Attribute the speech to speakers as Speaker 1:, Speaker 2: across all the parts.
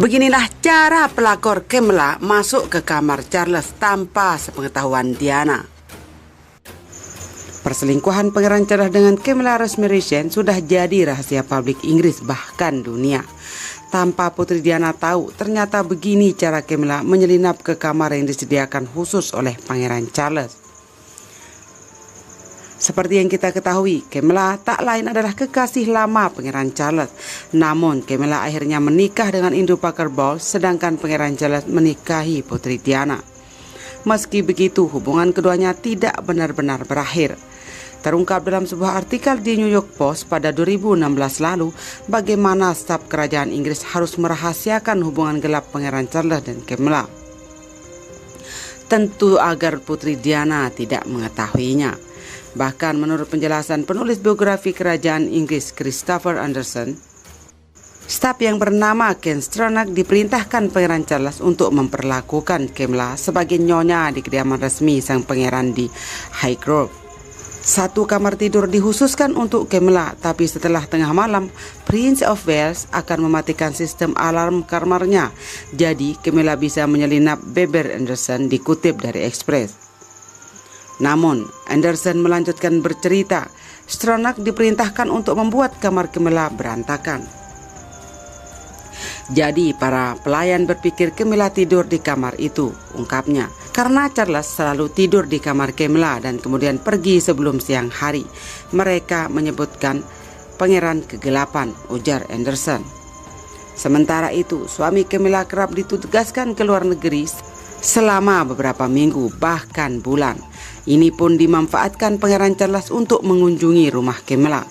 Speaker 1: Beginilah cara pelakor Camilla masuk ke kamar Charles tanpa sepengetahuan Diana. Perselingkuhan Pangeran Charles dengan Camilla Rosemary Shen sudah jadi rahasia publik Inggris bahkan dunia. Tanpa Putri Diana tahu, ternyata begini cara Camilla menyelinap ke kamar yang disediakan khusus oleh Pangeran Charles. Seperti yang kita ketahui, Camilla tak lain adalah kekasih lama Pangeran Charles. Namun, Camilla akhirnya menikah dengan Andrew Parker Bowles, sedangkan Pangeran Charles menikahi Putri Diana. Meski begitu, hubungan keduanya tidak benar-benar berakhir. Terungkap dalam sebuah artikel di New York Post pada 2016 lalu, bagaimana staf kerajaan Inggris harus merahasiakan hubungan gelap Pangeran Charles dan Camilla. Tentu agar Putri Diana tidak mengetahuinya. Bahkan menurut penjelasan penulis biografi kerajaan Inggris Christopher Anderson, staf yang bernama Ken Stronach diperintahkan Pangeran Charles untuk memperlakukan Camilla sebagai nyonya di kediaman resmi sang pangeran di Highgrove. Satu kamar tidur dikhususkan untuk Camilla, tapi setelah tengah malam, Prince of Wales akan mematikan sistem alarm kamarnya. Jadi Camilla bisa menyelinap, beber Anderson dikutip dari Express. Namun, Anderson melanjutkan bercerita, Stronach diperintahkan untuk membuat kamar Camilla berantakan. Jadi, para pelayan berpikir Camilla tidur di kamar itu, ungkapnya. Karena Charles selalu tidur di kamar Camilla dan kemudian pergi sebelum siang hari. Mereka menyebutkan pangeran kegelapan, ujar Anderson. Sementara itu, suami Camilla kerap ditugaskan ke luar negeri selama beberapa minggu, bahkan bulan. Ini pun dimanfaatkan Pangeran Charles untuk mengunjungi rumah Camilla.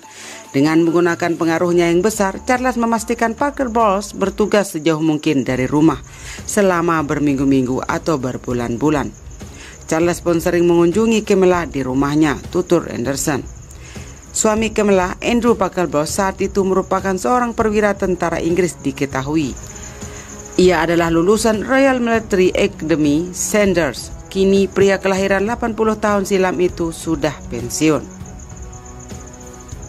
Speaker 1: Dengan menggunakan pengaruhnya yang besar, Charles memastikan Parker Bowles bertugas sejauh mungkin dari rumah selama berminggu-minggu atau berbulan-bulan. Charles pun sering mengunjungi Camilla di rumahnya, tutur Anderson. Suami Camilla, Andrew Parker Bowles, saat itu merupakan seorang perwira tentara Inggris diketahui. Ia adalah lulusan Royal Military Academy, Sandhurst. Kini pria kelahiran 80 tahun silam itu sudah pensiun.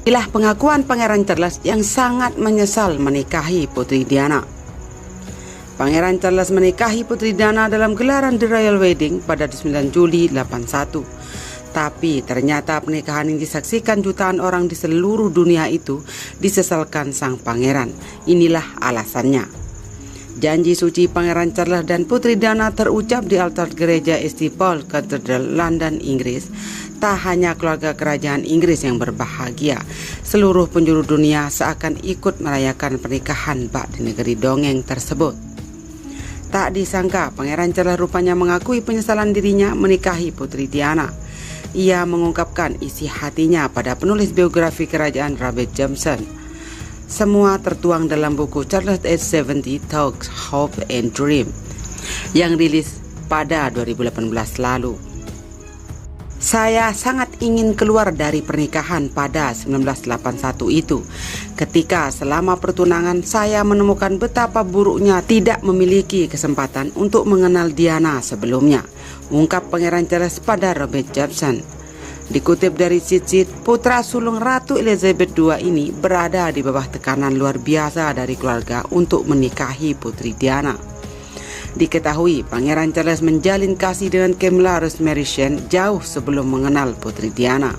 Speaker 1: Inilah pengakuan Pangeran Charles yang sangat menyesal menikahi Putri Diana. Pangeran Charles menikahi Putri Diana dalam gelaran The Royal Wedding pada 9 Juli 81. Tapi ternyata pernikahan yang disaksikan jutaan orang di seluruh dunia itu disesalkan sang pangeran. Inilah alasannya. Janji suci Pangeran Charles dan Putri Diana terucap di altar gereja St. Paul Cathedral, London, Inggris. Tak hanya keluarga kerajaan Inggris yang berbahagia, seluruh penjuru dunia seakan ikut merayakan pernikahan bak di negeri dongeng tersebut. Tak disangka Pangeran Charles rupanya mengakui penyesalan dirinya menikahi Putri Diana. Ia mengungkapkan isi hatinya pada penulis biografi kerajaan Robert Johnson. Semua tertuang dalam buku Charles Age 70 Thoughts, Hope and Dream yang rilis pada 2018 lalu. Saya sangat ingin keluar dari pernikahan pada 1981 itu. Ketika selama pertunangan saya menemukan betapa buruknya tidak memiliki kesempatan untuk mengenal Diana sebelumnya, ungkap Pangeran Charles pada Robert Johnson. Dikutip dari Cicit, putra sulung Ratu Elizabeth II ini berada di bawah tekanan luar biasa dari keluarga untuk menikahi Putri Diana. Diketahui Pangeran Charles menjalin kasih dengan Camilla Rosemary Shen jauh sebelum mengenal Putri Diana.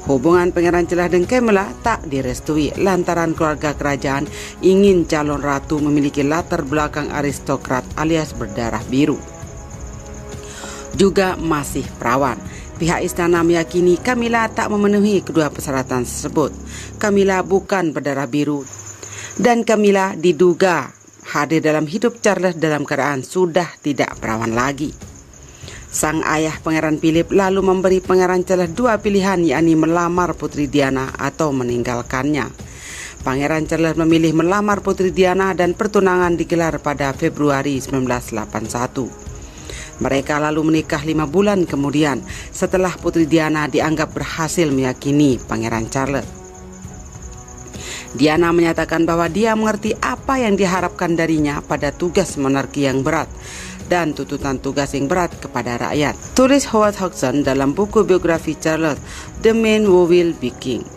Speaker 1: Hubungan Pangeran Charles dan Camilla tak direstui lantaran keluarga kerajaan ingin calon ratu memiliki latar belakang aristokrat alias berdarah biru. Juga masih perawan. Pihak istana meyakini Camilla tak memenuhi kedua persyaratan tersebut. Camilla bukan berdarah biru dan Camilla diduga hadir dalam hidup Charles dalam keadaan sudah tidak perawan lagi. Sang ayah Pangeran Philip lalu memberi Pangeran Charles dua pilihan, yakni melamar Putri Diana atau meninggalkannya. Pangeran Charles memilih melamar Putri Diana dan pertunangan digelar pada Februari 1981. Mereka lalu menikah 5 bulan kemudian setelah Putri Diana dianggap berhasil meyakini Pangeran Charles. Diana menyatakan bahwa dia mengerti apa yang diharapkan darinya pada tugas monarki yang berat dan tuntutan tugas yang berat kepada rakyat. Tulis Howard Hodgson dalam buku biografi Charles, The Man Who Will Be King.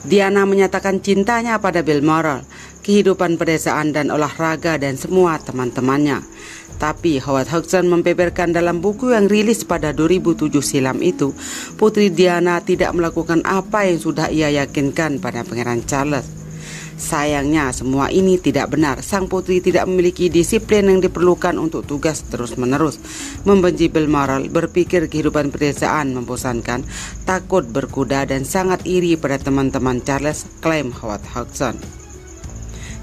Speaker 1: Diana menyatakan cintanya pada Balmoral, kehidupan pedesaan dan olahraga dan semua teman-temannya. Tapi Howard Hodgson membeberkan dalam buku yang rilis pada 2007 silam itu, Putri Diana tidak melakukan apa yang sudah ia yakinkan pada Pangeran Charles. Sayangnya semua ini tidak benar. Sang putri tidak memiliki disiplin yang diperlukan untuk tugas terus-menerus. Membenci Balmoral, berpikir kehidupan pedesaan membosankan, takut berkuda dan sangat iri pada teman-teman Charles, klaim Howard Hodgson.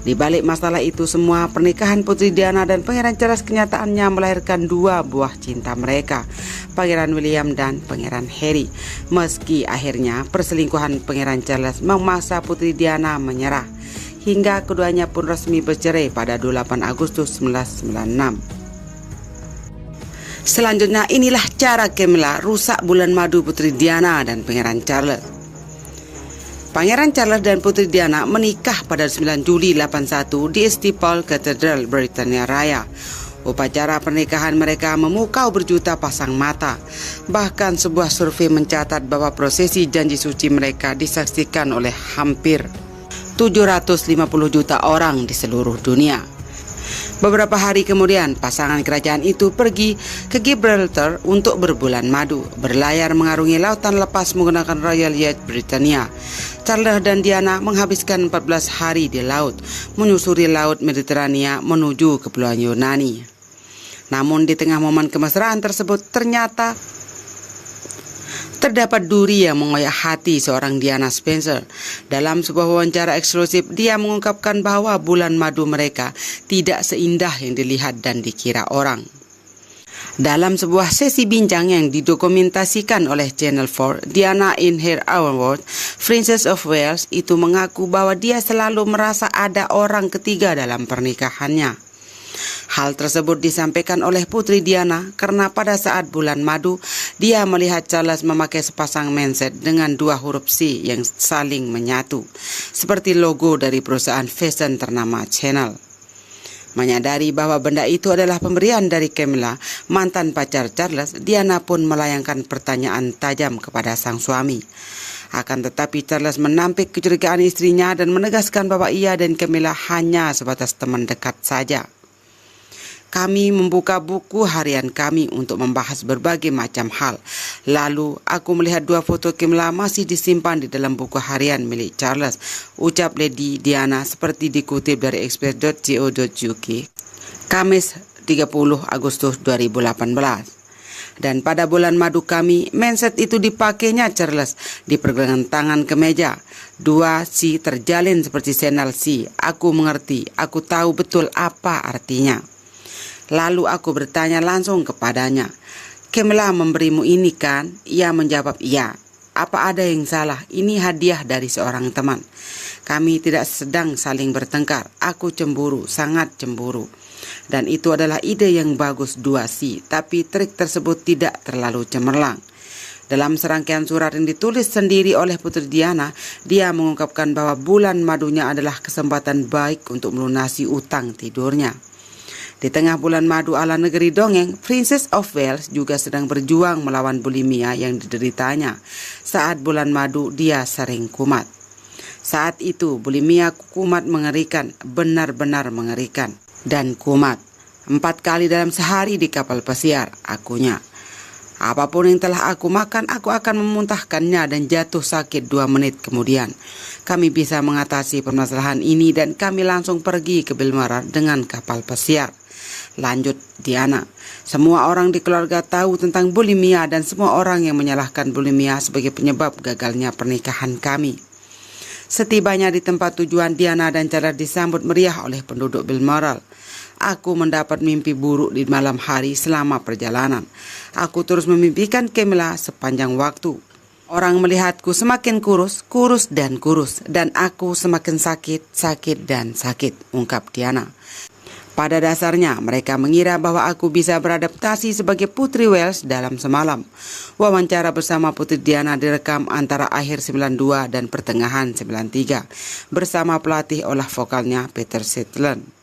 Speaker 1: Di balik masalah itu semua, pernikahan Putri Diana dan Pangeran Charles kenyataannya melahirkan dua buah cinta mereka, Pangeran William dan Pangeran Harry. Meski akhirnya perselingkuhan Pangeran Charles memaksa Putri Diana menyerah, hingga keduanya pun resmi bercerai pada 28 Agustus 1996. Selanjutnya inilah cara Camilla rusak bulan madu Putri Diana dan Pangeran Charles. Pangeran Charles dan Putri Diana menikah pada 9 Juli 81 di St. Paul Cathedral, Britania Raya. Upacara pernikahan mereka memukau berjuta pasang mata. Bahkan sebuah survei mencatat bahwa prosesi janji suci mereka disaksikan oleh hampir 750 juta orang di seluruh dunia. Beberapa hari kemudian, pasangan kerajaan itu pergi ke Gibraltar untuk berbulan madu, berlayar mengarungi lautan lepas menggunakan Royal Yacht Britannia. Charles dan Diana menghabiskan 14 hari di laut, menyusuri laut Mediterania menuju kepulauan Yunani. Namun di tengah momen kemesraan tersebut ternyata terdapat duri yang mengoyak hati seorang Diana Spencer. Dalam sebuah wawancara eksklusif, dia mengungkapkan bahwa bulan madu mereka tidak seindah yang dilihat dan dikira orang. Dalam sebuah sesi bincang yang didokumentasikan oleh Channel 4, Diana in her own words, Princess of Wales itu mengaku bahwa dia selalu merasa ada orang ketiga dalam pernikahannya. Hal tersebut disampaikan oleh Putri Diana karena pada saat bulan madu, dia melihat Charles memakai sepasang manset dengan dua huruf C yang saling menyatu, seperti logo dari perusahaan fashion ternama Chanel. Menyadari bahwa benda itu adalah pemberian dari Camilla, mantan pacar Charles, Diana pun melayangkan pertanyaan tajam kepada sang suami. Akan tetapi Charles menampik kecurigaan istrinya dan menegaskan bahwa ia dan Camilla hanya sebatas teman dekat saja. Kami membuka buku harian kami untuk membahas berbagai macam hal. Lalu aku melihat dua foto Camilla masih disimpan di dalam buku harian milik Charles, ucap Lady Diana seperti dikutip dari express.co.uk, Kamis 30 Agustus 2018. Dan pada bulan madu kami, manset itu dipakainya Charles di pergelangan tangan kemeja. Dua C terjalin seperti sendal C. Aku mengerti, aku tahu betul apa artinya. Lalu aku bertanya langsung kepadanya, Camilla memberimu ini kan? Ia menjawab, iya. Apa ada yang salah? Ini hadiah dari seorang teman. Kami tidak sedang saling bertengkar. Aku cemburu, sangat cemburu. Dan itu adalah ide yang bagus 2C, tapi trik tersebut tidak terlalu cemerlang. Dalam serangkaian surat yang ditulis sendiri oleh Putri Diana, dia mengungkapkan bahwa bulan madunya adalah kesempatan baik untuk melunasi utang tidurnya. Di tengah bulan madu ala negeri dongeng, Princess of Wales juga sedang berjuang melawan bulimia yang dideritanya. Saat bulan madu, dia sering kumat. Saat itu, bulimia kumat mengerikan, benar-benar mengerikan. Dan kumat. 4 kali dalam sehari di kapal pesiar, akunya. Apapun yang telah aku makan, aku akan memuntahkannya dan jatuh sakit 2 menit kemudian. Kami bisa mengatasi permasalahan ini dan kami langsung pergi ke Balmoral dengan kapal pesiar. Lanjut Diana, semua orang di keluarga tahu tentang bulimia dan semua orang yang menyalahkan bulimia sebagai penyebab gagalnya pernikahan kami. Setibanya di tempat tujuan, Diana dan Charles disambut meriah oleh penduduk Balmoral. Aku mendapat mimpi buruk di malam hari selama perjalanan. Aku terus memimpikan Camilla sepanjang waktu. Orang melihatku semakin kurus, dan aku semakin sakit dan sakit, ungkap Diana. Pada dasarnya, mereka mengira bahwa aku bisa beradaptasi sebagai Putri Wales dalam semalam. Wawancara bersama Putri Diana direkam antara akhir 92 dan pertengahan 93 bersama pelatih olah vokalnya Peter Sutherland.